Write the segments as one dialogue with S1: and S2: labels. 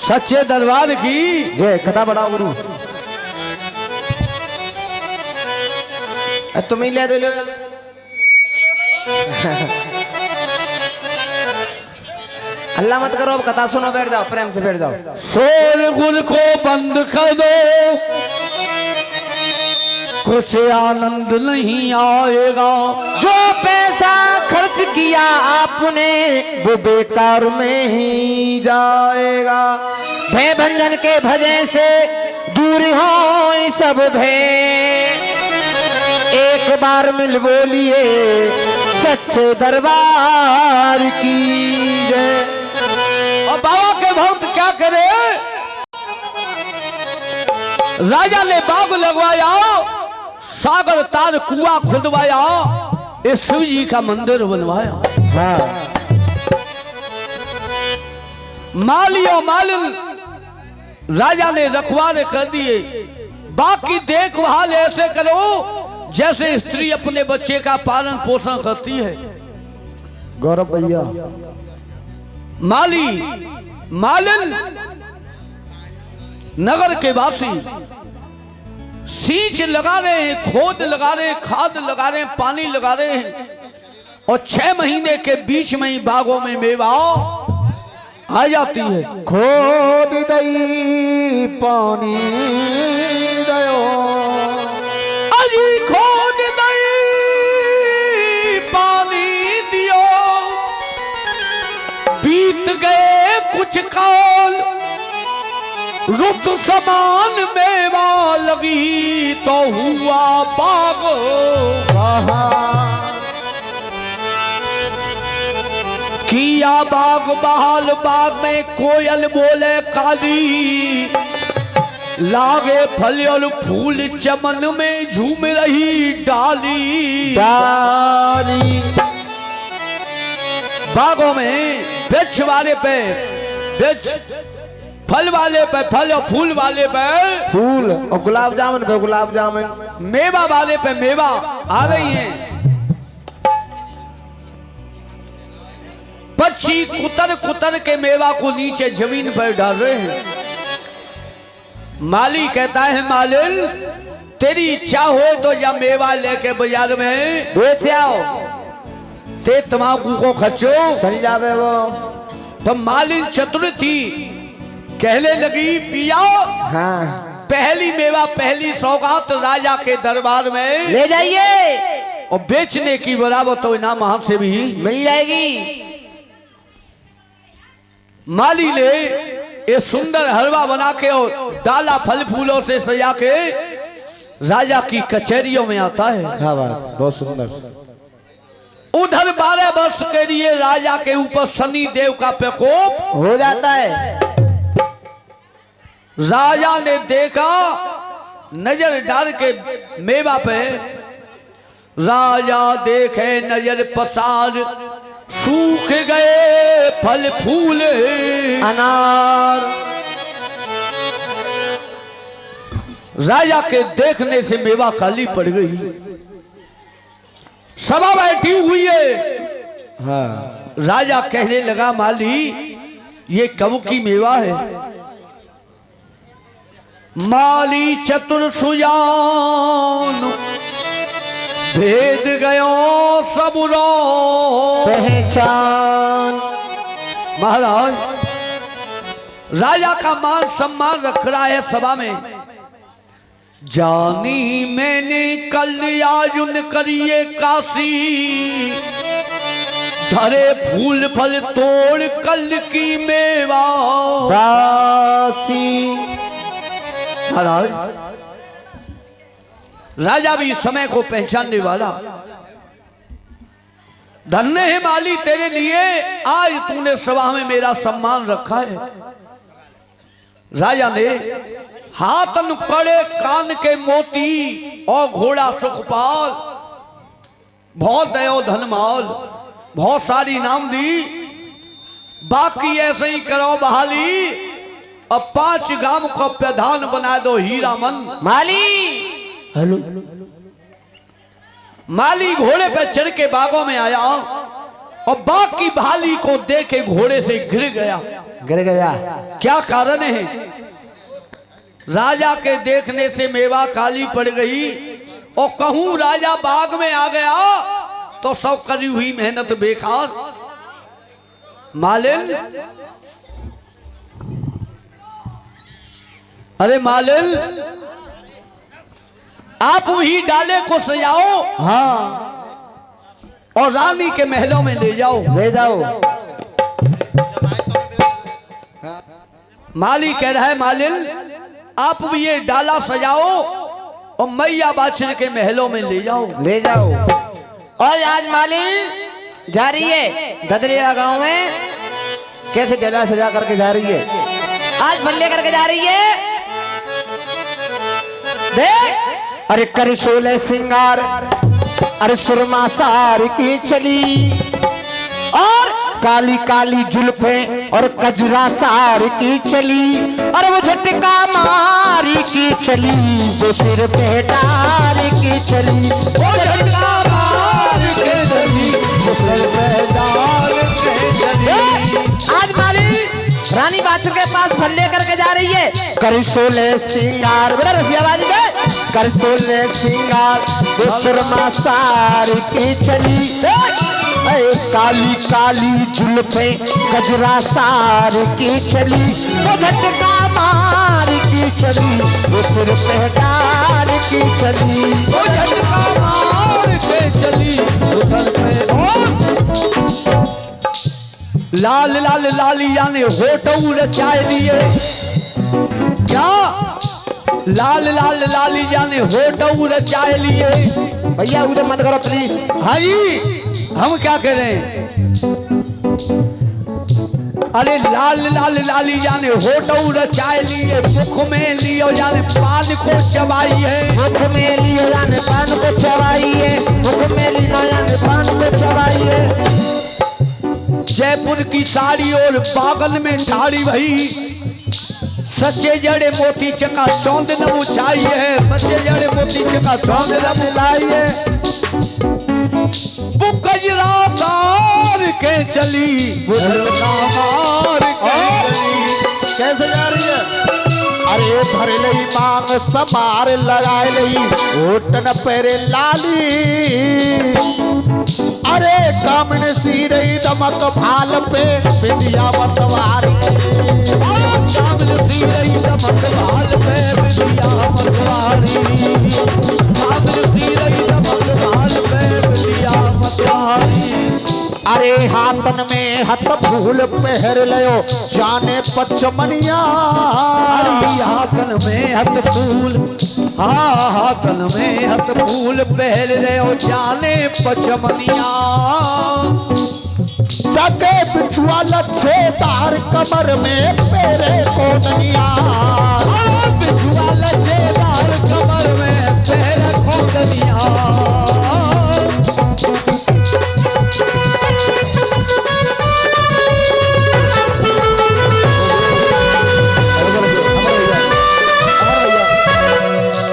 S1: सच्चे दरबार की
S2: जय। कथा बड़ा गुरु तुम ही ले दो अल्लाह मत करो, अब कथा सुनो, बैठ जाओ, प्रेम से बैठ जाओ।
S1: शोरगुल को बंद कर दो, कुछ आनंद नहीं आएगा।
S2: जो पैसा खर्च किया आपने वो बेकार में ही जाएगा। भय भंजन के भजन से दूर हो सब भय, एक बार मिल बोलिए सच्चे दरबार की जय।
S1: और बाबा के भक्त क्या करे, राजा ने बाग लगवाया, सागर तार कुआं खुदवाया, ये शिव जी का मंदिर बनवाया।
S2: हाँ।
S1: माली और मालिन राजा ने रखवाले कर दिए। बाकी देखभाल ऐसे करो जैसे स्त्री अपने बच्चे का पालन पोषण करती है।
S2: गौरव भैया
S1: माली मालिन नगर के वासी सींच लगा रहे हैं, खोद लगा रहे हैं, खाद लगा रहे हैं, पानी लगा रहे हैं, और 6 महीने के बीच में ही बागों में मेवा आ जाती है।
S2: खोद दई पानी दयो,
S1: अजी खोद दई पानी दियो, बीत गए कुछ काल, रुत समान मेवा लगी तो हुआ बाग किया बाग बहाल। बाग में कोयल बोले काली, लागे फल और फूल चमन में झूम रही डाली
S2: डाली।
S1: बागों में वृक्ष वाले पे वृक्ष, फल वाले पे फल और फूल वाले पे
S2: फूल, और गुलाब जामुन पे गुलाब जामुन,
S1: मेवा वाले पे मेवा आ रही हैं। पक्षी कुतर कुतर के मेवा को नीचे जमीन पर डाल रहे हैं। माली कहता है मालिन तेरी इच्छा हो तो या मेवा लेके बाजार में
S2: बेच आओ,
S1: ते तमाकू को खर्चो
S2: चल जावे वो।
S1: तो मालिन चतुर थी, कहने लगी पिया
S2: हाँ
S1: पहली मेवा पहली सौगात राजा के दरबार में
S2: ले जाइए,
S1: और बेचने की बराबर तो इनाम हमसे भी
S2: मिल जाएगी।
S1: माली ने ये सुंदर हलवा बना के और डाला फल फूलों से सजा के राजा की कचहरियों में आता है।
S2: हाँ बात बहुत सुंदर।
S1: उधर 12 वर्ष के लिए राजा के ऊपर शनि देव का प्रकोप
S2: हो जाता है।
S1: राजा ने देखा, नजर डाल के मेवा पे राजा देखे नजर पसार, सूख गए फल फूल
S2: अनार।
S1: राजा के देखने से मेवा खाली पड़ गई। सभा बैठी हुई है।
S2: हाँ।
S1: राजा कहने लगा माली ये कब की मेवा है। माली चतुर सुजान भेद गयो सब
S2: पहचान।
S1: महाराज राजा का मान सम्मान रख रहा है सभा में। जानी मैंने कल आयुन करिए काशी, धरे फूल फल तोड़ कल की मेवा
S2: दासी।
S1: महाराज राजा भी समय को पहचानने वाला। धन्य है माली तेरे लिए आज तूने सभा में मेरा सम्मान रखा है। राजा ने हाथन पड़े कान के मोती और घोड़ा सुखपाल, बहुत दयो धनमाल, बहुत सारी नाम दी। बाकी ऐसे ही करो बहाली, अब 5 गांव को प्रधान बना दो हीरामन।
S2: माली हेलो।
S1: माली घोड़े पे चढ़ के बागों में आया। और बाकी भाली को देखे घोड़े से गिर गया।
S2: गिर गया।
S1: क्या कारण है? राजा के देखने से मेवा काली पड़ गई और कहूं राजा बाग में आ गया तो सब करी हुई मेहनत बेकार। मालिन, अरे मालिन, आप वही डाले को सजाओ,
S2: हाँ,
S1: और रानी के महलों में ले जाओ।
S2: ले जाओ।
S1: माली कह रहा है, मालिन आप भी ये डाला सजाओ और मैया बाछड़ के महलों में ले जाओ।
S2: ले जाओ। और आज मालिन जा रही है गदरिया गांव में, कैसे डाला सजा करके जा रही है, आज बल्ले करके जा रही है। देख, अरे कर सोलह सिंगार, अरे सुरमा सार की चली, और काली काली जुल्फे और कजरा सार की चली, और वो झटका मारी की चली, वो सिर पे डाल की चली, वो झटका मार के चली, वो सिर पे डाल के चली। आज माली रानी बाछड़ के पास फल करके जा रही है। कर सोलह सिंगार, बोला रसियाबाजी में, कर सोलह सिंगार वो सुरमा सार की चली, काली काली जुल्फे गजरा सार की चली, वो झटका मार की चली, वो सिर पे डाल की चली,
S1: वो झटका मार के चली, वो सर पे और लाल लाल लालिया ने होठऊ रचाए लिए। क्या? लाल लाल लालिया ने होठऊ रचाए लिए।
S2: भैया उधर मत करो प्लीज।
S1: भाई हम क्या कह रहे हैं? अरे लाल लाल लाली जाने होठऊ रचाए लिए, मुख में लियो जाने पान को चबाई है,
S2: मुख में लियो जाने पान को चबाई है, मुख में लियो जाने पान को चबाई है।
S1: जयपुर की साड़ी और बागल में ठाड़ी भई, सच्चे जड़े मोती चका चौंद न बुझाई है, सच्चे जड़े मोती चका चौंद न बुझाई है। बुकजरा सार के चली, बुकजरा मार के चली।
S3: कैसे जा रही है? अरे भर लई मांग समार लगाए लई, ओट न पेरे लाली, अरे कामन सी रही दमक भाल पे बिंदिया मतवारी,
S1: कामन सी रही दमक भाल पे बिंदिया मतवारी, कामन सी रही दमक भाल पे बिंदिया मतवारी।
S3: अरे हाथन में हथ फूल पहर लयो जाने पचमनिया,
S1: हाथन में हथ फूल, हाँ हाथन में हथ फूल पहर रहे जाने पचमनिया,
S3: जगे बिछुआ लच्छेदार कमर में पेरे कोदनिया,
S1: बिछुआ लच्छेदार कमर में पेरे कोदनिया।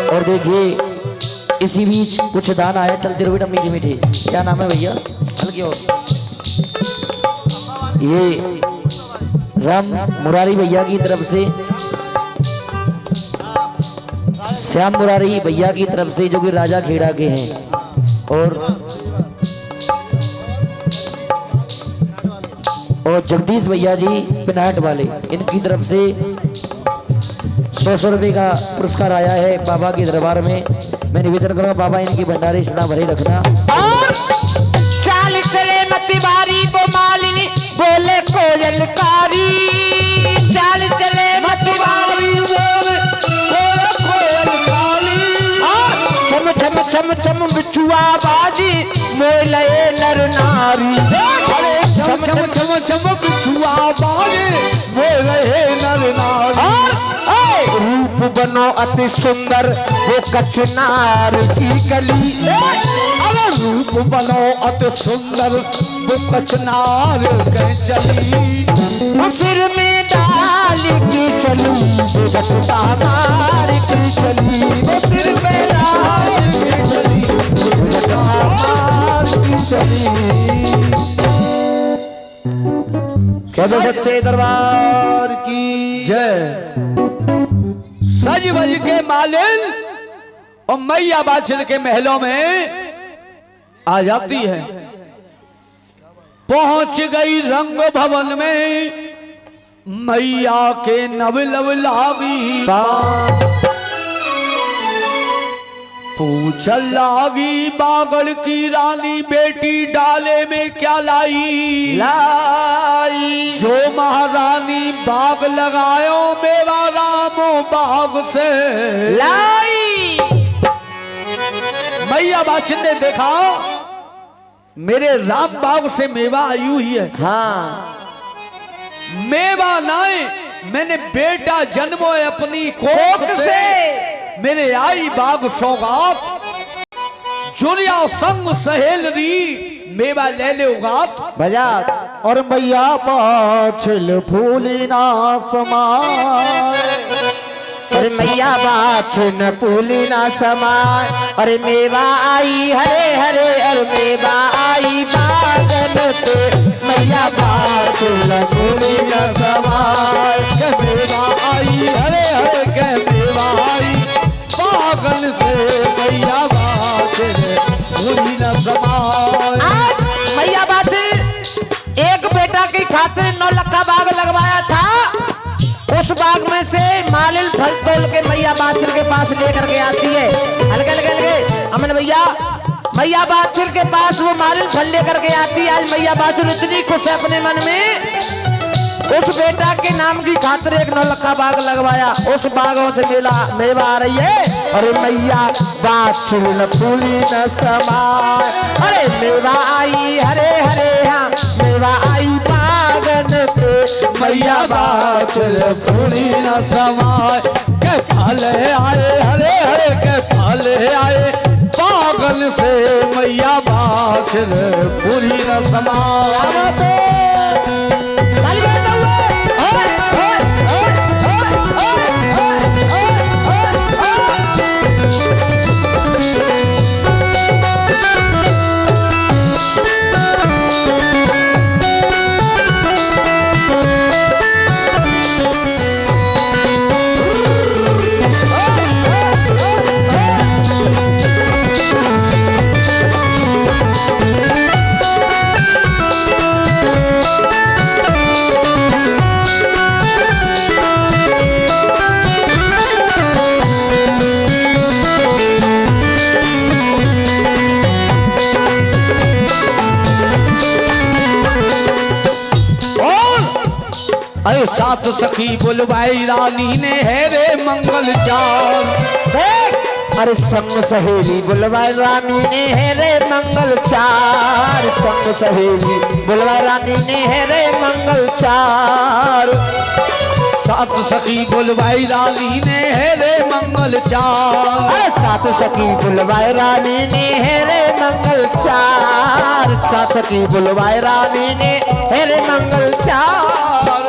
S4: और देखिए इसी बीच कुछ दान आया, चलते रहो बेटा मीठे मीठे। क्या नाम है भैया? हल्की और ये राम मुरारी भैया की तरफ से, श्याम मुरारी भैया की तरफ से जो कि राजा खेड़ा के हैं, और जगदीश भैया जी पिनाट वाले, इनकी तरफ से 100 रुपये का पुरस्कार आया है बाबा के दरबार में। मैं निवेदन करूंगा बाबा इनकी भंडारी सदा भरे रखना।
S2: और चाल चले मत बारी वो मालिनी बोले कोयलकारी, चाल चले मत बारी बोले कोयलकारी, छम छम छम छम बिछुआ बाजी मोले नर नारी,
S1: छम छम छम छम बिछुआ बाजे मोले नर नारी।
S2: रूप बनो अति सुंदर वो कचनार की गली,
S1: अगर रूप बनो अति सुंदर वो कचनार के चली,
S2: सिर में डाल की चली, वो झटका मार की चली, वो सिर में डाल की चली, वो झटका मार की चली। बोलो सच्चे दरबार की
S1: जय। सज वज के मालिन और मैया बाछिल के महलों में आ जाती है। पहुंच गई रंग भवन में मैया के नवलव लागी पूछल लागी बागड़ की रानी बेटी डाले में क्या लाई
S2: लाई
S1: जो महारानी बाग लगायो मेवा रामो बाग से
S2: लाई।
S1: मैया बाछिल ने देखा मेरे राम बाग से मेवा आई हुई है।
S2: हाँ
S1: मेवा नाए मैंने बेटा जन्मो है अपनी कोख से मेरे आई बाग सौगात जुरिया संग सहेलरी मेवा ले ले उगात
S2: बजा।
S3: और मैया बाछिल फूली ना समाए।
S2: अरे मैया बाछिल फूली ना समाए। अरे मेवा आई हरे हरे अरे मेवा आई बागन पे मैया बाछिल फूली ना समाए।
S1: के मेवा आई हरे हरे के मेवा आई बागन से मैया बाछिल फूली न समाए।
S2: आज मैया बाछिल एक बेटा की खातिर 9 लाख का बाग लगवाया था। उस बाग में से मालिन फल तोल के मैया बाछिल के पास लेकर के आती है। हल्के हल्के हल्के अमन भैया मैया बाछिल के पास वो मालिन फल लेकर के आती है। आज मैया बाछिल इतनी खुश है अपने मन में। उस बेटा के नाम की खातिर एक 9 लाख का बाग लगवाया। उस बागों से मेवा आ रही है। अरे मैया बाछिल फूली न समाए। अरे मेवा आई हरे हरे हाँ मेवा आई बागन पे
S1: मैया बाछिल फूली न समाए। के फल आए हरे हरे के फल आए बागन से मैया बाछिल फूली न समाए। अरे सात सखी बुलवाई रानी ने है रे मंगल चार।
S2: देख अरे संग सहेली बुलवाई रानी ने है रे मंगल चार। संग सहेली बुलवाई रानी ने है रे मंगल चार।
S1: सात सखी बुलवाई रानी ने है रे मंगल चार।
S2: अरे सात सखी बुलवाई रानी ने है रे मंगल चार। सात सखी बुलवाई रानी ने है रे मंगल चार।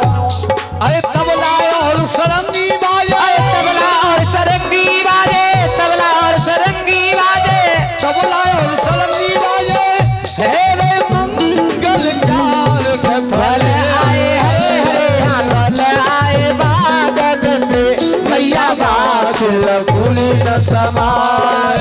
S1: अरे तबला और सरंगी बाजे
S2: अरे तबला और सरंगी बाजे तबला और सरंगी बाजे
S1: तबला और सरंगी बाजे है रे मंगल चार। के
S2: फल आए हरे हरे फल आए बागन पे मैया बाछिल फूली न समाए।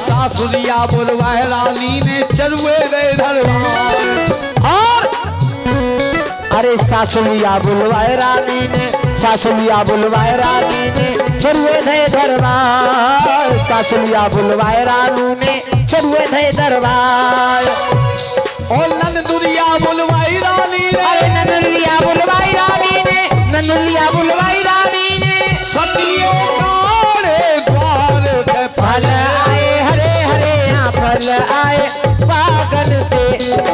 S1: सासुरिया बुलवाए रानी ने चलुए रे दरबार।
S2: और अरे सासुलिया बुलवाए रानी ने, सासुलिया बुलवाए रानी ने, चरुए थे दरबार, सासुलिया बुलवाए रानू ने, चरुए थे दरबार।
S1: और नंदुरिया बुलवाई रानी ने,
S2: अरे ननुलिया बुलवाई रानी ने, ननुलिया बुलवाई रानी ने,
S1: सतियों कारे द्वार के
S2: फल आए हरे हरे यहाँ फल आए पागल पे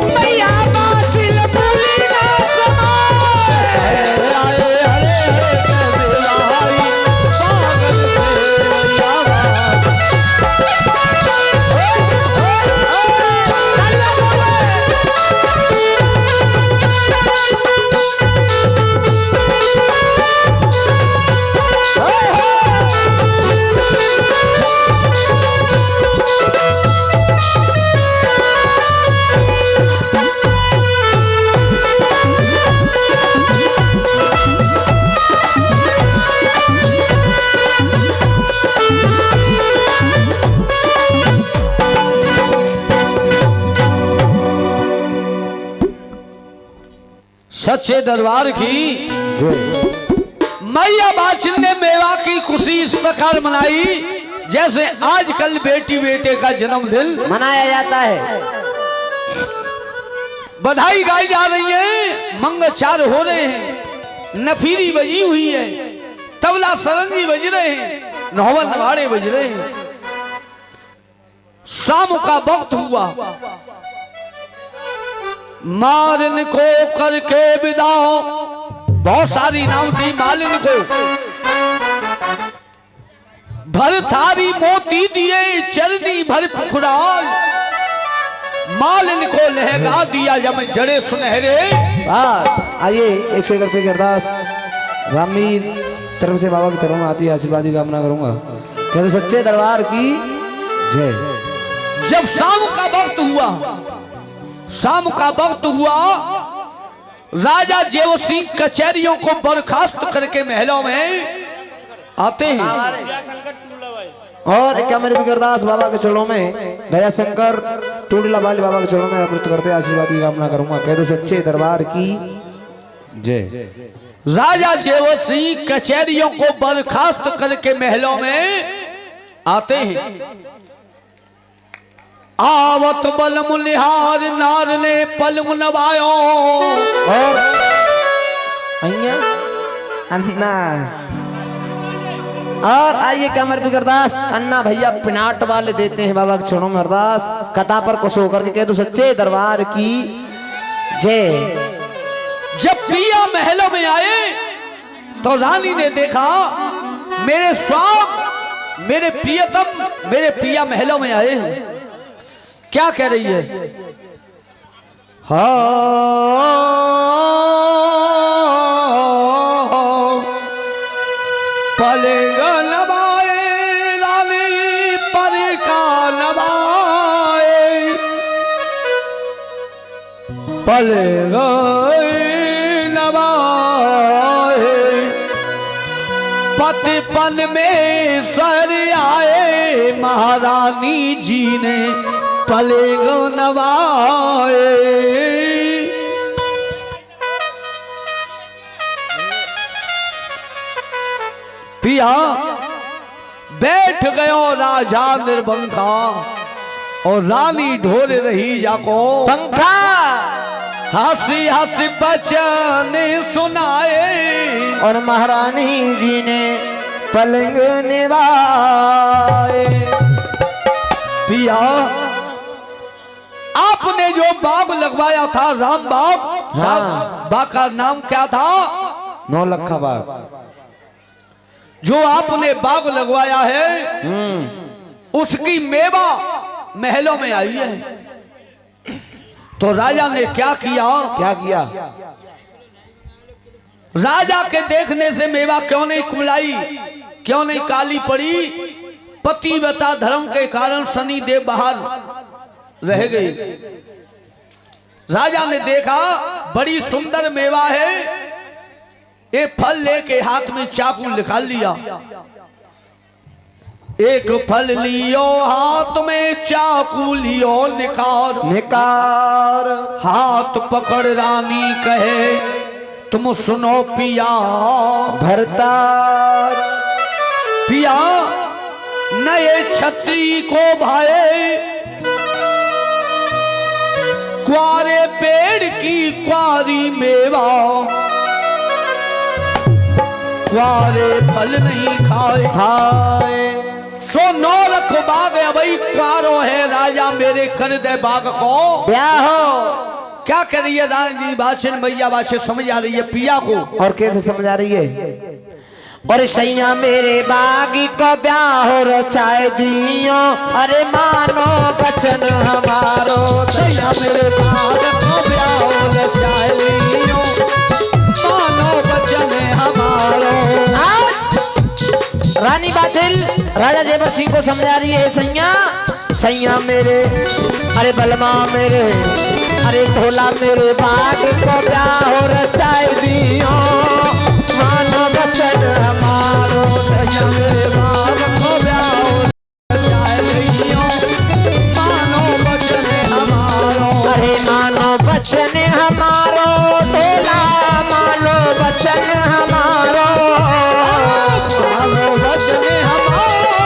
S2: मैया बासिल बोली ना समाए।
S1: आए हरे हरे के दिलाई, पागल से आवाज। सच्चे दरबार की मैया बाचिल ने मेवा की खुशी इस प्रकार मनाई जैसे आजकल बेटी बेटे का जन्मदिन
S2: मनाया जाता है।
S1: बधाई गाई जा रही है, मंगलचार हो रहे हैं, नफीरी बजी हुई है, तबला सरंगी बज रहे हैं, नौवल नवाड़े बज रहे हैं। शाम का वक्त हुआ, मालिन को करके विदा, बहुत सारी नाम थी मालिन को, भर थारी मोती दिए चरनी भर पुखराल, मालिन को लहरा दिया जब जड़े सुनहरे।
S2: आइए 101 रुपये की अरदास रामीर तरफ से बाबा की तरफ में आती है, आशीर्वाद की कामना करूंगा। कहते सच्चे दरबार की जय।
S1: जब शाम का वक्त हुआ, शाम का वक्त हुआ, राजा जेव सिंह कचहरियों को बर्खास्त करके महलों में आते हैं।
S2: और क्या मेरे भी अरदास बाबा के चरणों में, दया शंकर टूडला वाले बाबा के चरणों में अर्पित करते आशीर्वाद की कामना करूंगा। कह दो सच्चे दरबार की जय।
S1: राजा जेव सिंह कचहरियों को बर्खास्त करके महलों में आते हैं। आवत बल मुनिहार नार ने पलंग नवायो,
S2: और अइया अन्ना। और आइए कमर पे अरदास अन्ना भैया पिनाट वाले देते हैं बाबा के चरणों में अरदास, कथा पर कुछ होकर के कह दो सच्चे दरबार की जय।
S1: जब प्रिया महलों में आए तो रानी ने देखा मेरे स्वाम, मेरे प्रियतम, मेरे प्रिया महलों में आए हैं। क्या कह रही है? हाँ पलंग नवाए रानी पर का नवाए, पलंग नवाए, पतिपन में सर आए, महारानी जी ने पलंग नवाए। पिया बैठ गयो राजा निर्बंका, और रानी ढोल रही जाको
S2: पंखा,
S1: हंसी हंसी बचन सुनाए,
S2: और महारानी जी ने पलंग निभाए।
S1: पिया आपने जो बाग लगवाया था राम बाग, बाग का नाम क्या था?
S2: 9 लखा बाग।
S1: जो आपने बाग लगवाया है उसकी मेवा महलों में आई है। तो राजा ने क्या किया?
S2: क्या किया?
S1: राजा के देखने से मेवा क्यों नहीं कुमलाई, क्यों नहीं काली पड़ी? पतिव्रता धर्म के कारण शनि देव बाहर रह गई। राजा ने देखा बड़ी सुंदर मेवा है, ये फल लेके हाथ में चाकू निकाल लिया। एक फल लियो हाथ में, चाकू लियो निकार,
S2: निकार।
S1: हाथ पकड़ रानी कहे तुम सुनो पिया
S2: भरता
S1: पिया नए छत्री को भाए क्वारे पेड़ की क्वारी मेवा क्वारे फल नहीं खाए
S2: हाय
S1: सो नौ रख बाग अबई क्वारो है राजा मेरे कर दे बाग को
S2: ब्याह हो।
S1: क्या कर रही है रानी बादशाह मैया बादशाह समझ आ रही है पिया को
S2: और कैसे समझा रही है? और सैया मेरे बागी को ब्याह रचाए दियो अरे मानो बचन हमारो
S1: सैया मेरे बाग को ब्याह रचाए लियो मानो बचन हमारो।
S2: रानी बाछिल राजा जेवर सिंह को समझा रही है सैया सैया मेरे अरे बलमा मेरे अरे भोला मेरे बाग को ब्याह रचाए दियो मानो बचन हमारो
S1: सैया मेरे बाग को ब्याह रचाए लियो मानो बचन हमारो।
S2: अरे मानो बचन हमारो भोला मानो बचन हमारो
S1: मानो बचन हमारो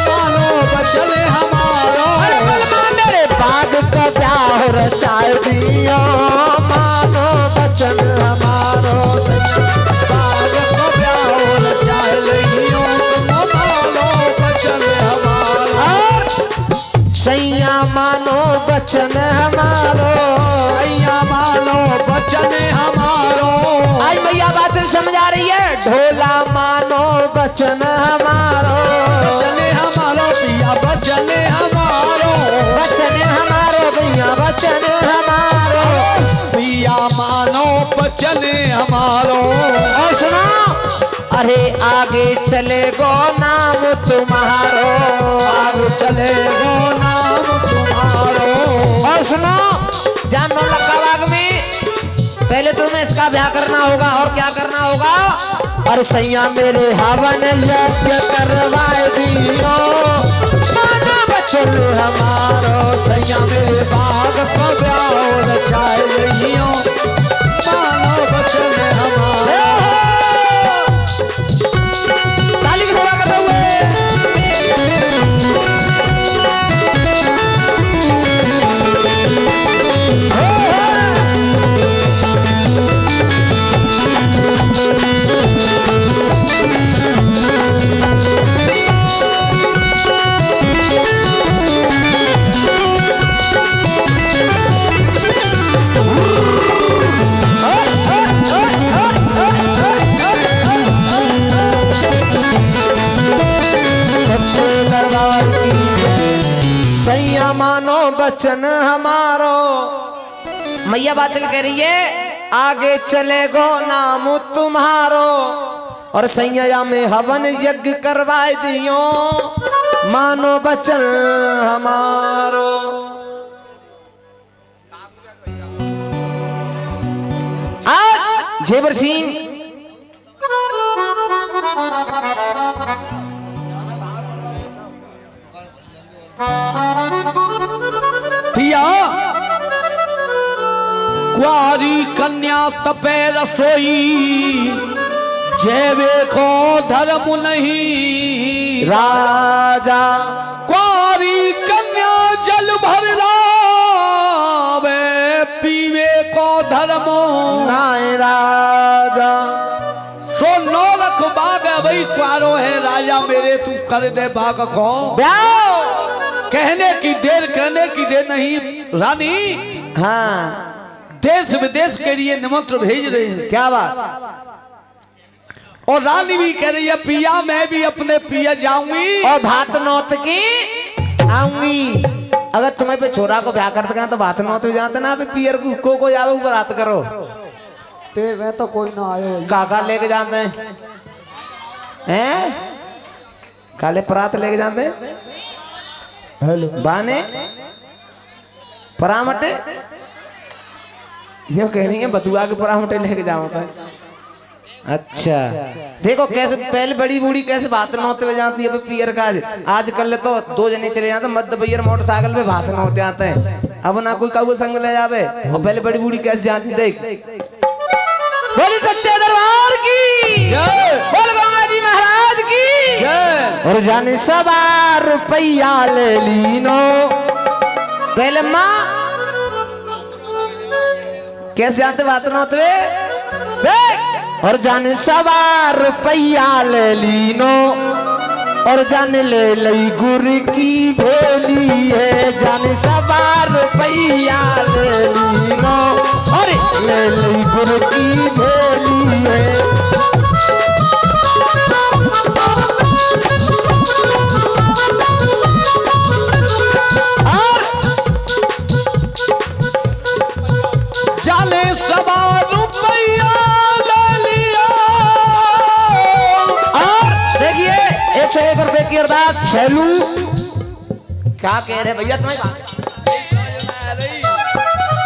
S1: मानो बचन हमारो।
S2: अरे बलमा मेरे बाग का ब्याह रचाए दियो मानो बचन हमारो
S1: बाग को ब्याह रचाए लियो मानो बचन हमारो।
S2: और सैया मानो बचन हमारो
S1: सैया मानो बचन हमारो।
S2: आज मैया बात समझा रही है ढोला मानो बचन हमारो
S1: बचन हमारो पिया बचन हमारो
S2: बचन हमारो भैया बचन हमारो
S1: पिया मानो बचन हमारो।
S2: और सुनो अरे आगे चले गो नाम तुम्हारो
S1: आगे चले वो नाम तुम्हारो।
S2: और सुनो जानो लक्का बाग में पहले तुम्हें इसका ब्याह करना होगा और क्या करना होगा और सैया मेरे हवन यज्ञ करवाए दियो मानो बचन हमारो
S1: सैया मेरे बाग को ब्याह रचाए लियो मानो बचन हमारो।
S2: ताली की सेवा करते हुए सैया मानो बचन हमारो मैया बाचल कह रही है आगे चले गो नाम तुम्हारो और सैया में हवन यज्ञ करवाए दियो मानो बचन हमारो। आज जेवर सिंह
S1: पिया कुआरी कन्या तपे रसोई जेवे को धर्म नहीं
S2: राजा
S1: कुआरी कन्या जल भर लावे पीवे को धर्म
S2: नाय राजा
S1: सो नो रख बाग भाई कुआरो है राजा मेरे तू कर दे बाग को
S2: ब्याह
S1: कहने की देर कहने की देर नहीं रानी
S2: हाँ
S1: देश विदेश के लिए निमंत्रण भेज रहे हैं
S2: क्या बात
S1: और रानी भी कह रही है पिया मैं भी अपने पिया जाऊंगी
S2: और भात नौत की आऊंगी अगर तुम्हें पे छोरा को ब्याह करते तो भात नौत भी जानते ना पियर को जावे ऊपर हाथ करो
S3: ते मैं तो कोई ना आयो
S2: काका लेके जाते हैं काले परात लेके जाते
S3: हेलो
S2: बाने परामटे यो कह रही है बतुआ के परामटे लेके जाओ तो अच्छा देखो कैसे पहले बड़ी बूढ़ी कैसे भात नौते हुए जाती है पियर का आज कल तो 2 जने चले जाते मध्य भैया मोटरसाइकिल पे भात नौते आते हैं अब ना कोई कबू संग ले जावे और पहले बड़ी बूढ़ी कैसे जाती देख बोली सच्चे दरबार की
S1: जय।
S2: बोल गंगा जी महाराज की
S1: जय।
S2: और जाने सवा रुपया ले लीनो पहले माँ कैसे आते बात ना होते देख और जाने सवा रुपया ले लीनो और जाने ले लई गुर की भेली है जाने सवा रुपया ले लीनो और ले लई गुर की भेली है
S1: और जाने सवा रुपया ले लिया
S2: और देखिए 101 रुपए की अरदास छैलू क्या कह रहे भैया तुम्हें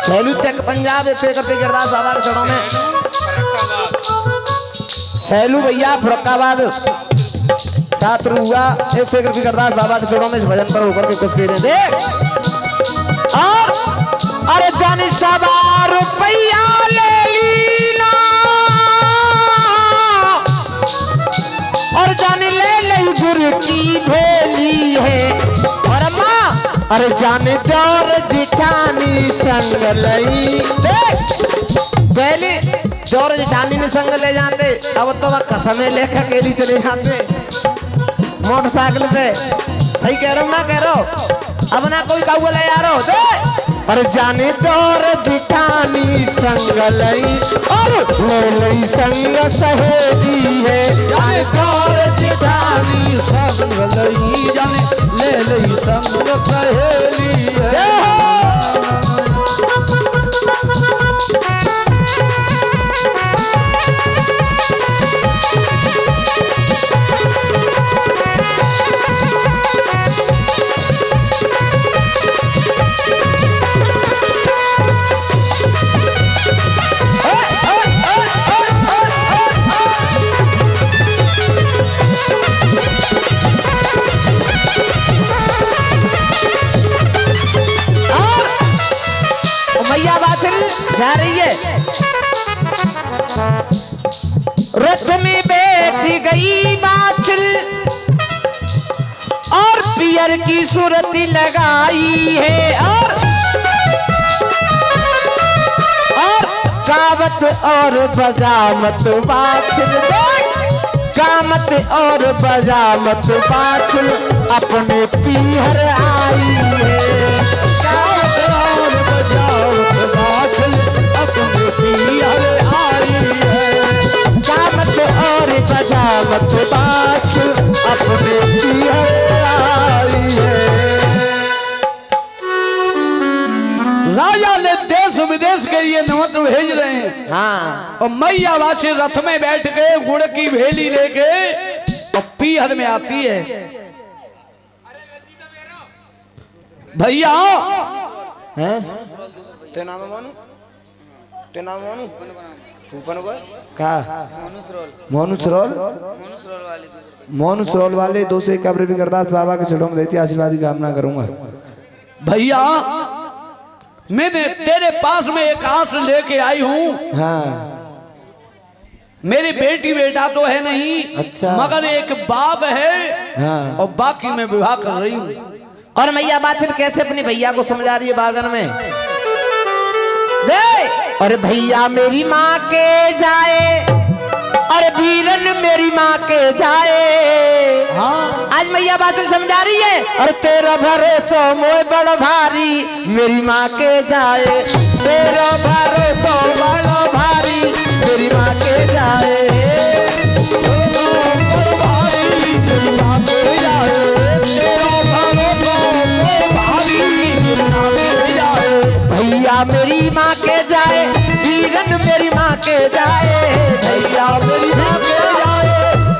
S2: छैलू चेक पंजाब 101 रुपए की अरदास बाबा के चरणों में छैलू भैया फरुखाबाद 7 हुआ 101 रुपए की अरदास बाबा के चरणों में इस भजन पर होकर के कुछ दे देख और अरे जानी सवा रुपया ले लीना और जाने ले लई गुर की भेली है और माँ अरे जाने दौर जिठानी संग लई देख पहले दौर जिठानी ने संग ले जाते अब तो वह कसमें लेकर अकेली चले जाते मोटरसाइकिल पे सही कह रहा हूँ ना कह रहा हूँ अब ना कोई काऊ ले आ रहा हो दे और जाने दौर जिठानी संग लई और ले लई संग सहेली है
S1: जाने दौर जिठानी संग लई जाने ले लई संग सहेली है
S2: मैया बाछल जा रही है रथ में बैठ गई बाछल और पियर की सूरत लगाई है और कावत और बजामत बाछल कामत और बजामत बाछल अपने पीहर आई है कावत और बजामत बाछल अपने पीहर आई है कामत और बजामत बाछल अपने पीहर आई है
S1: राजा ने देश विदेश के लिए निमंत्रण भेज रहे हैं
S2: हाँ
S1: और मैया वाचे रथ में बैठ के गुड़ की भेली लेके और पीहर में आती है भैया
S2: हैं ते नाम मानू ते नाम मानू फूफन को का मोनू सरोल मोनू सरोल वाले 201 रुपए की अरदास बाबा के चरणों में देती आशीर्वाद की कामना करूंगा
S1: भैया मैंने तेरे पास में एक आस लेके आई हूँ
S2: हाँ
S1: मेरी बेटी बेटा तो है नहीं
S2: अच्छा।
S1: मगर एक बाग है
S2: हाँ
S1: और बाकी मैं विवाह कर रही हूँ
S2: और मैया बाछल कैसे अपनी भैया को समझा रही है बागन में दे और भैया मेरी माँ के जाए और वीरन मेरी माँ के जाए हाँ आज मैया बाछल समझा रही है और तेरा भरोसा मोय बड़ भारी मेरी माँ के जाए तेरा भरोसा बड़ भारी मेरी माँ के जाए भैया मेरी माँ के जाए वीरन मेरी माँ के जाए भैया मेरी माँ के जाए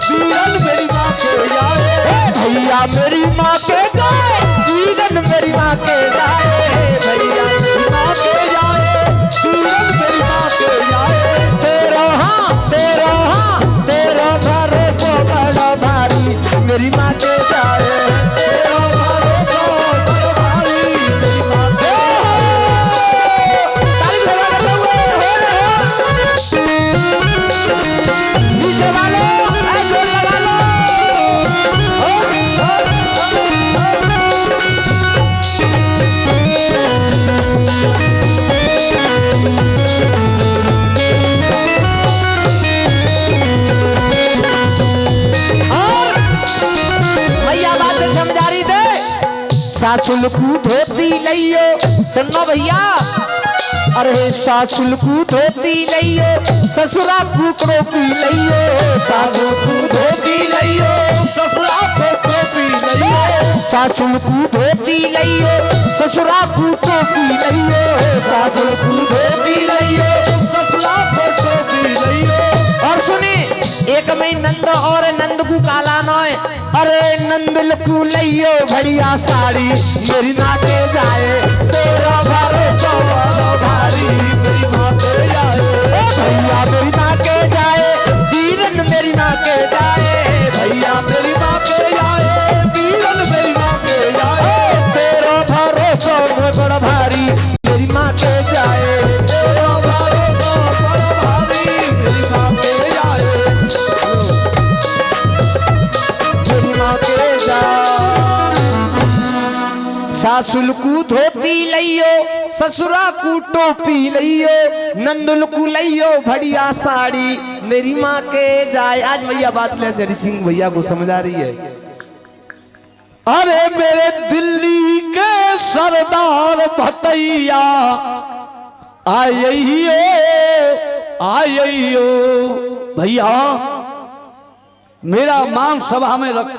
S2: वीरन मेरी माँ के जाए भैया मेरी माँ के जाए वीरन मेरी माँ के जाए भैया मेरी माँ के जाए वीरन मेरी माँ के जाए तेरा भरोसा बड़ा भारी मेरी माँ के जाए तेरा भरोसा बड़ा भारी मेरी माँ के ताली बजा रहे हो से समझारी दे सासुल को धोती लइयो सुनो भैया अरे सासुल को धोती लइयो ससुरा को टोपी लइयो सासुल को धोती लइयो ससुरा को टोपी लइयो सासुल को धोती लइयो ससुरा को टोपी लइयो सासुल को धोती लइयो ससुरा को टोपी लइयो। और सुने एक में नंद और नंद को काला नोय अरे नंदल को लइयो बढ़िया साड़ी मेरी नाके जाए तेरा भरोसा भारी मेरी माँ के जाए ओ भैया मेरी माँ के जाए दीरन मेरी माँ के जाए भैया मेरी माँ के जाए दीरन मेरी माँ के जाए तेरा भरोसा बड़ा भारी मेरी माँ के जाए तेरा भरोसा बड़ा भारी मेरी माँ के जाए मेरी माँ के जाए। सासुल को धोती लइयो ससुरा को टोपी लइयो नंदुल को लइयो बढ़िया साड़ी मेरी माँ के जाए। आज मैया बात ले हरि सिंह भैया को समझा रही है।
S1: अरे मेरे दिल्ली के सरदार भतैया आइयो भैया मेरा मान सभा में रख।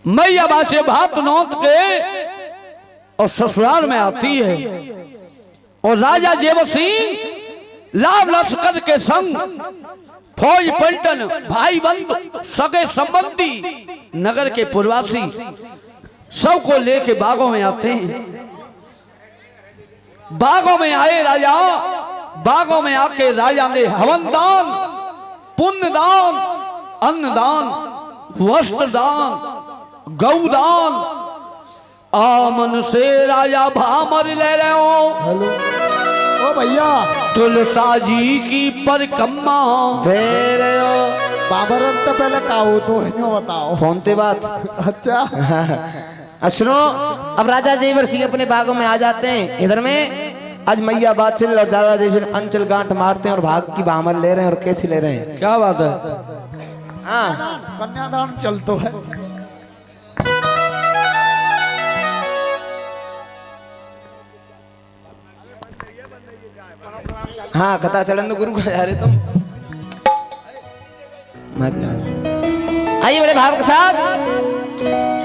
S1: मैया बासे भात नौत के और ससुराल में आती है और राजा जेवर सिंह लाल लश्कर के संग फौज पलटन भाई बंद सगे संबंधी नगर के पूर्वासी सब को लेके बागों में आते हैं। बागों में आए राजा बागों में आके राजा ने हवन दान पुण्य दान अन्नदान वस्त्र दान गौदान आमन से राजा भामर ले रहे हो
S3: ओ भैया
S1: तुलसा जी की परिक्रमा
S2: दे रहे हो
S3: बाबरन तो पहले काहो तो इन्हों बताओ
S2: फोन ते बात
S3: अच्छा
S2: सुनो अब राजा जेवर सिंह अपने बागों में आ जाते हैं। इधर में आज मैया बात चल और राजा जेवर अंचल गांठ मारते हैं और भाग की भामर ले रहे हैं और कैसे ले रहे हैं
S1: क्या बात है।
S2: हाँ
S3: कन्यादान चलतो है।
S2: हाँ कथा चलन गुरु का जा रहे तुम आइए बड़े भाव के साथ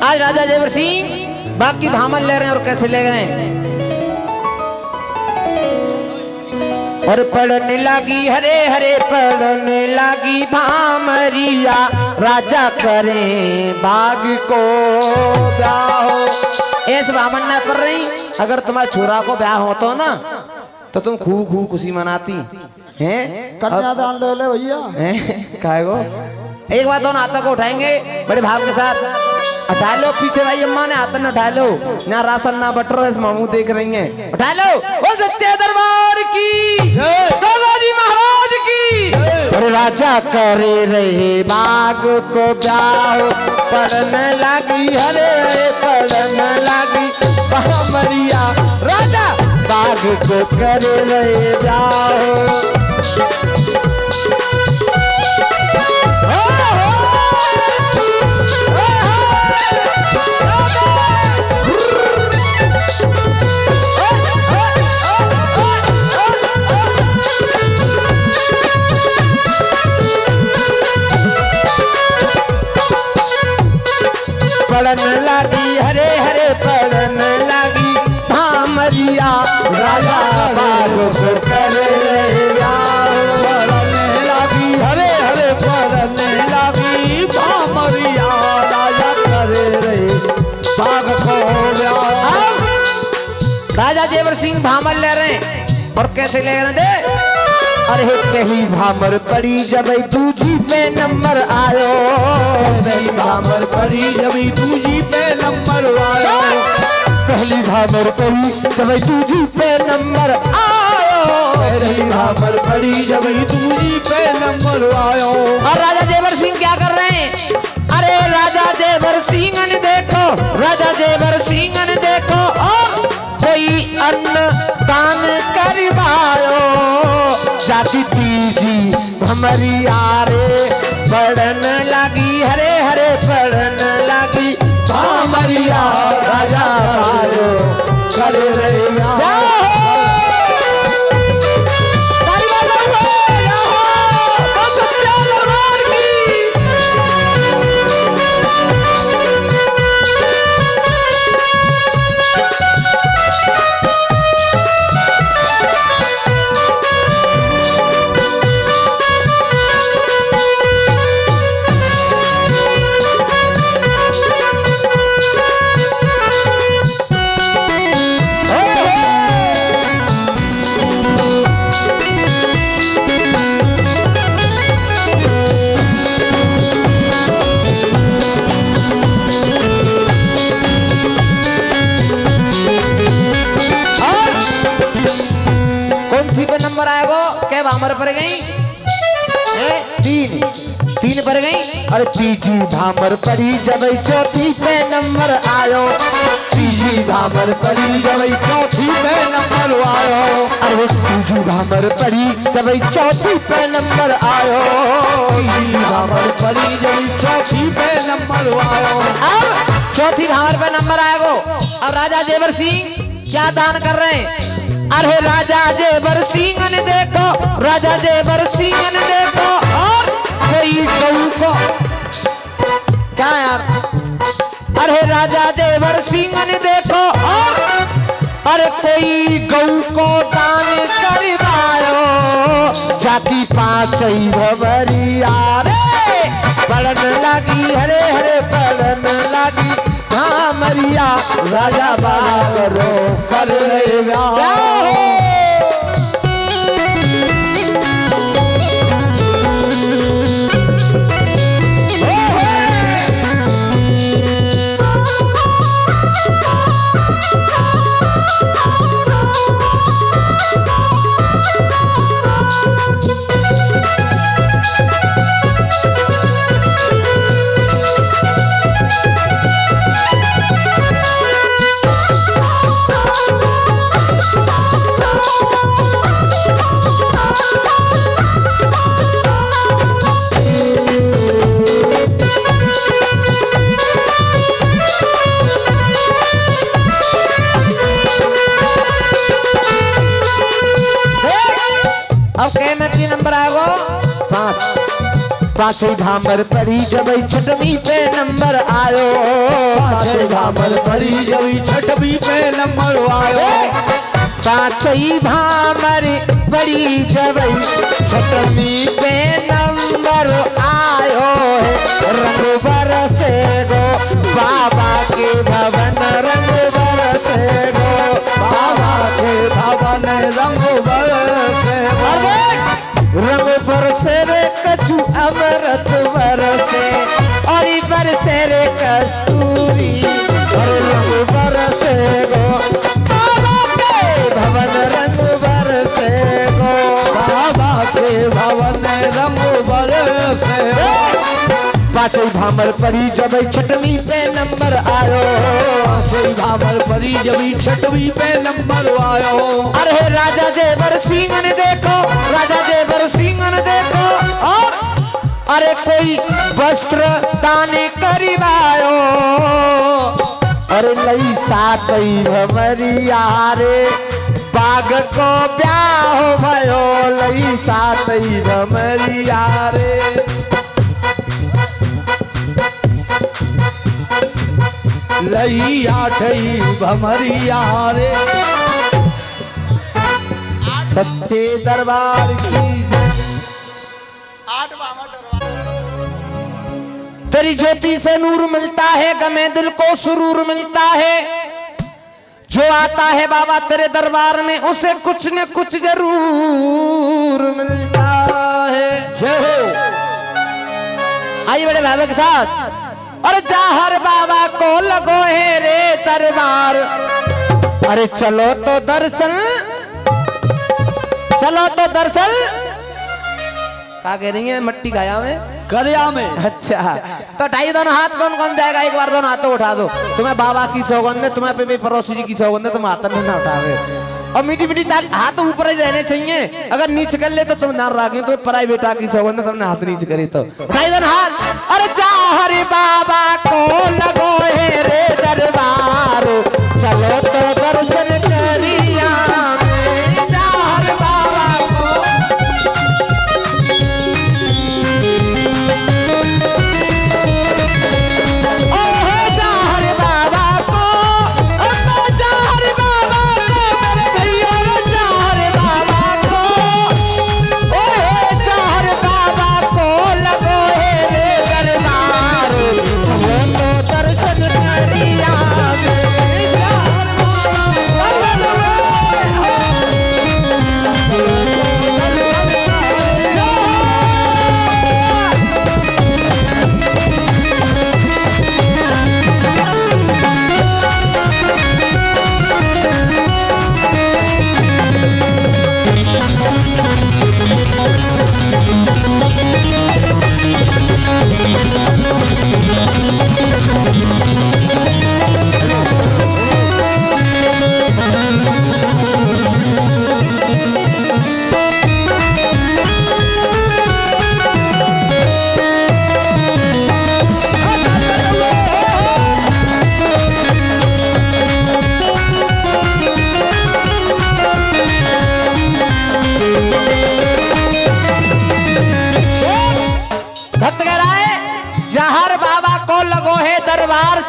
S2: आज राजा जेवर सिंह बाकी भामर ले रहे हैं और कैसे ले गए और पढ़ने लगी हरे हरे पढ़ने लगी भामरिया राजा करे बाग को ब्याह ऐसे भामर न पढ़ रही अगर तुम्हारे छोरा को ब्याह हो तो ना तो तुम खूब खूब खुशी मनाती हैं
S3: कन्यादान ले ले भैया
S2: काय गो एक बात दोनों हाथों को उठाएंगे बड़े भाव के साथ उठा लो पीछे भाई अम्मा ने हाथ न उठा लो ना राशन ना बटर इस मामू देख रही हैं उठा लो वो सच्चे दरबार की दादाजी महाराज की और राजा करे रहे बाग को ब्याह पढ़ने लगी हरे पढ़ने लगी भामरिया राजा बाग को करे रहे ब्याह पढ़ने लगी हरे हरे पढ़ने लगी भामरिया राजा बाग को करे रहे ब्याह
S1: पढ़ने लगी हरे हरे पढ़ने लगी भामरिया राजा करे रहे बाग को ब्याह।
S2: राजा जेवर सिंह भामर ले रहे हैं और कैसे ले रहे दे अरे पहली भामर पड़ी जब दूजी पे नंबर आयो पहली भामर
S1: परी जब दूजी पे नंबर आयो
S2: पहली भामर पड़ी जब दूजी पे नंबर आयो
S1: पहली भामर पड़ी जब दूजी पे नंबर आयो।
S2: और राजा जेवर सिंह क्या कर रहे हैं अरे राजा जेवर सिंह ने देखो राजा जेवर सिंह ने देखो और कोई अन्न दान करवायो जाति तीजी भमरिया रे पड़न लगी हरे हरे पड़न लगी भमरिया राजा मारो कर रे नंबर आएगो क्या भामर पर गई तीन पर गई। अरे तीजी भामर परी जब चौथी पे नंबर आयो तीजी भामर परी जब चौथी पे नंबर आयो अरे तीजी भामर परी जब चौथी पे नंबर आयो तीजी भामर परी जब चौथी पे नंबर आयो। अब चौथी भामर पे नंबर आएगो और राजा जेवर सिंह क्या दान कर रहे हैं। अरे राजा जेवर सिंह ने देखो राजा जेवर सिंह ने देखो और कोई गऊ को क्या यार अरे राजा जेवर सिंह ने देखो और अरे कोई गऊ को दान करवायो जाति पांच ही भवरिया रे पड़न लगी हरे हरे पड़न लगी भमरिया राजा बाबा करो कर रे व्याह। पांचवी भामर परी जब छठवीं पे नंबर आयो पांचवी भामर परी जब छठवीं पे नंबर आयो पांचवी भामर परी जब छठवीं पे नंबर आयो रंग बरसे गो बाबा के भवन रंग बरसे गो बाबा के भवन रंग बरसे रंग बरसे रे कछु अमृत बरसे और बरसे रे कस्तूरी और रंग बरसे गो बाबा के भवन रंग बरसे गो बाबा के भवन रंग बरसे गो। पांचवी भामर परी जब छठवीं पे नंबर आयो पांचवी भामर परी जब छठवीं पे नंबर आयो अरे राजा जेवर सिंह ने देखो राजा जेवर सिंह ने देखो और अरे कोई वस्त्र दान करवायो अरे लई सातई भमरिया रे बाग को ब्याह भयो लई सातई भमरिया रे लई आठई भमरिया रे सच्चे दरबार की तेरी ज्योति से नूर मिलता है गमे दिल को सुरूर मिलता है जो आता है बाबा तेरे दरबार में उसे कुछ न कुछ जरूर मिलता है। जय हो। आइए बड़े बाबा के साथ और जाहर बाबा को लगो है रे दरबार अरे चलो तो दर्शन क्या कह रही है मट्टी गाया में
S1: करिया में।
S2: अच्छा तो ढाई दोनों हाथ कौन कौन जाएगा एक बार दोनों हाथों उठा दो तुम्हें बाबा की सौगंध है तुम्हें पे भी पड़ोसी जी की सौगंध है तुम हाथ में ना उठावे और मीठी मीठी दाल हाथ ऊपर ही रहने चाहिए। अगर नीच कर ले तो तुम नार रागी तो प्राइवेट आकी सौगंध तुमने हाथ नीच करे तो उठाई दन हाथ। अरे जा हरे बाबा को लगो है रे दरबार, चलो तो दर्शन करिया जा हरे बाबा को।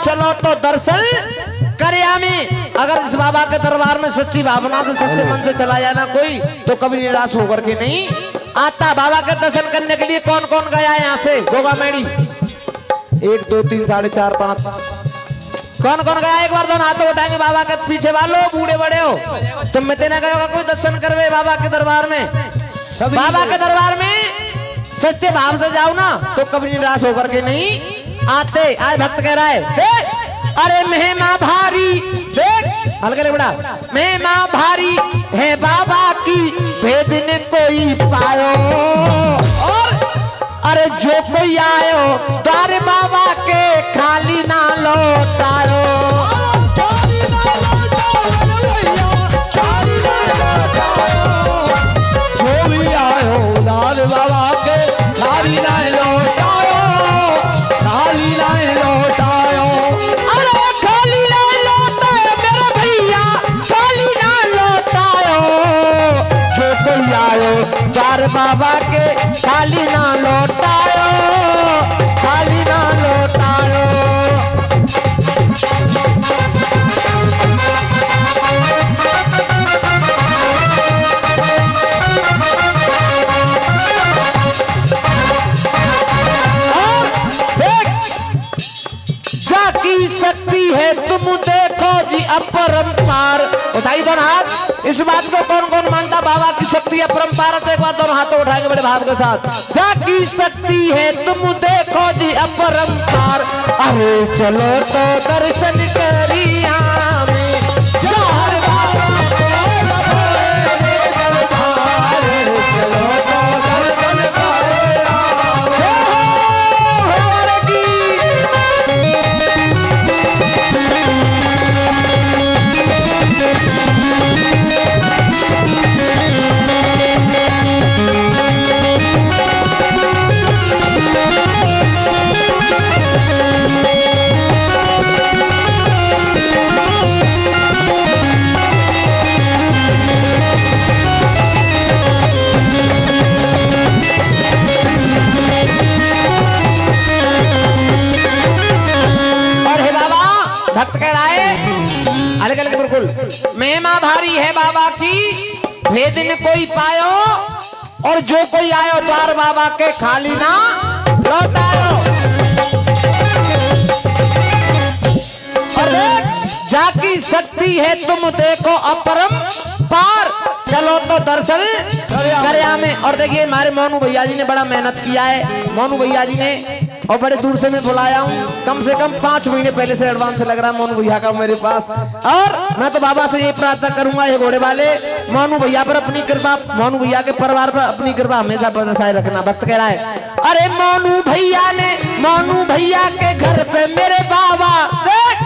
S2: चलो तो दर्शन करिया में। अगर इस बाबा के दरबार में सच्ची भावना से सच्चे मन से चला जाए ना कोई तो कभी निराश होकर के नहीं आता। बाबा के दर्शन करने के लिए कौन कौन गया है यहाँ से गोगा मेड़ी? 1 2 3 4 5 कौन कौन गया? एक बार दोनों हाथ उठाएंगे बाबा के पीछे वालों, बूढ़े बड़े हो तुम में देना गया कोई दर्शन करवे बाबा के दरबार में? बाबा के दरबार में सच्चे भाव से जाओ ना तो कभी निराश होकर के नहीं आते। आज भक्त कह रहा है देख, अरे महिमा भारी देख हल्के बड़ा महिमा भारी है बाबा की, भेद ने कोई पायो। और अरे जो कोई आयो द्वारे बाबा के खाली ना लौटायो। जो भी आयो द्वारे बाबा के खाली ना लौटायो, खाली ना लौटायो। अरे खाली ना लौटायो मेरे भैया, खाली ना लौटायो। जो कोई आयो द्वार बाबा के खाली ना लौटायो, खाली ना लौटायो। जाकी शक्ति है तुम देखो जी अपरंपार। उठाई दोनों हाथ। इस बात को कौन कौन मानता बाबा की शक्ति अपरंपार? तो एक बार दोनों हाथों उठाएंगे बड़े भाव के साथ। जाकी शक्ति है तुम देखो जी अपरंपार, अरे चलो तो दर्शन करिया में जार बाबा को रे दरबार, चलो तो दर्शन करिया भक्त कह रहा है अलग अलग बिल्कुल महिमा भारी है बाबा की, भेद न कोई पायो। और जो कोई आयो द्वार बाबा के खाली ना लौटायो। जाकी शक्ति है तुम देखो अपरम पार, चलो तो दर्शन करिया में। और देखिए हमारे मोनू भैया जी ने बड़ा मेहनत किया है। मोनू भैया जी ने और बड़े दूर से मैं बुलाया हूँ, कम से कम 5 महीने पहले से एडवांस लग रहा है मोनू भैया का मेरे पास। और मैं तो बाबा से ये प्रार्थना करूंगा ये घोड़े वाले मोनू भैया पर अपनी कृपा, मोनू भैया के परिवार पर अपनी कृपा हमेशा बनाए रखना। भक्त कह रहा है अरे मोनू भैया ने मोनू भैया के घर पे मेरे बाबा देख,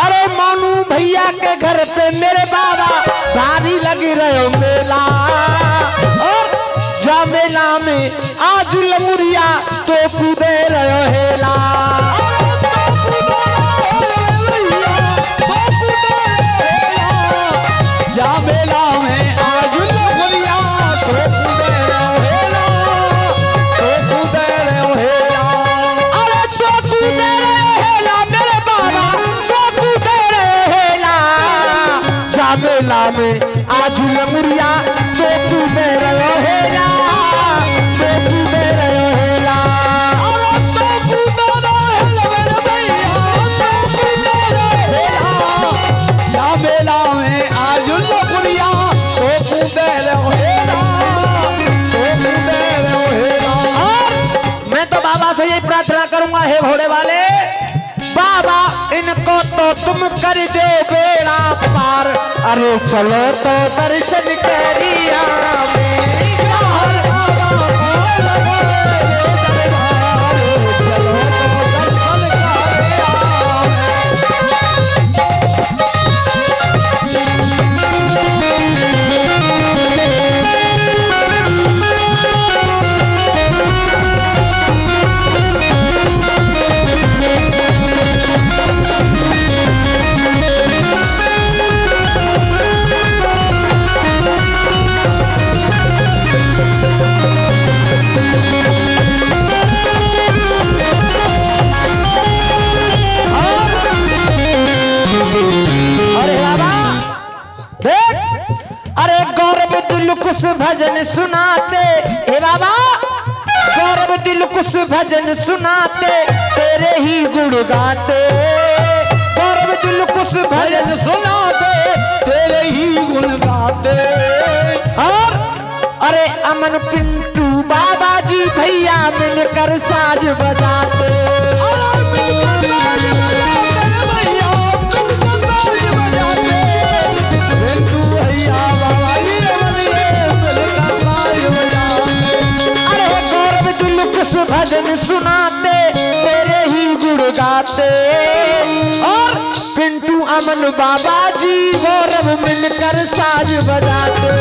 S2: अरे मोनू भैया के घर पे मेरे बाबा भारी लगी रहो मेला और जा मेला में आज लमुरिया तो कूदे रहो हेला
S1: जा मेला में आज लमुरिया तो कूदे रहो हेला, तो कूदे रहो हेला।
S2: अरे तो कूदे रहो हेला मेरे बाबा तो कूदे रहो हेला जा मेला में आज लमुरिया तो कूदे रहो हेला तो कूदे रहो हेला
S1: अरे तो कूदे रहो हेला मेरे भैया, तो कूदे रहो हेला। जा मेला में आज लमुरिया तो कूदे रहो हेला, तो कूदे रहो हेला।
S2: और मैं तो बाबा से यही प्रार्थना करूंगा, हे घोड़े वाले बाबा इनको तो तुम कर दो बेड़ा पार। अरे चलो तो दर्शन करिया मेरी यार बाबा अरे बाबा देख, अरे गौरव दिल कुछ भजन सुनाते, हे बाबा गौरव दिल कुछ भजन सुनाते तेरे ही गुण गाते। गौरव दिल कुछ भजन
S1: सुनाते तेरे ही गुण गाते।
S2: और अरे अमन पिंटू बाबा जी भैया मिलकर साज बजाते। अरे गौरव दिल कुछ भजन सुनाते तेरे ही गुण गाते। और पिंटू अमन बाबा जी गौरव मिलकर साज बजाते।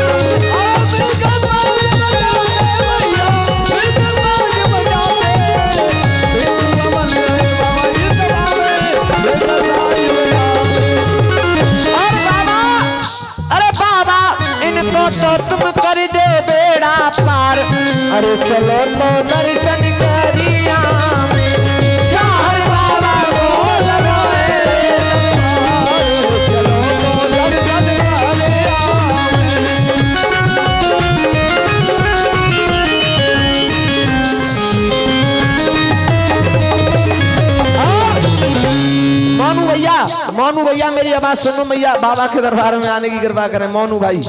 S2: और बाबा, अरे बाबा इनको तो तुम कर दे बेड़ा पार। अरे चलो तो दर्शन करिया यार बाबा बोल रहे
S1: चलो तो दर्शन करिया।
S2: मोनू भैया मेरी आवाज सुनो भैया, बाबा के दरबार में आने की कृपा करें मोनू भाई।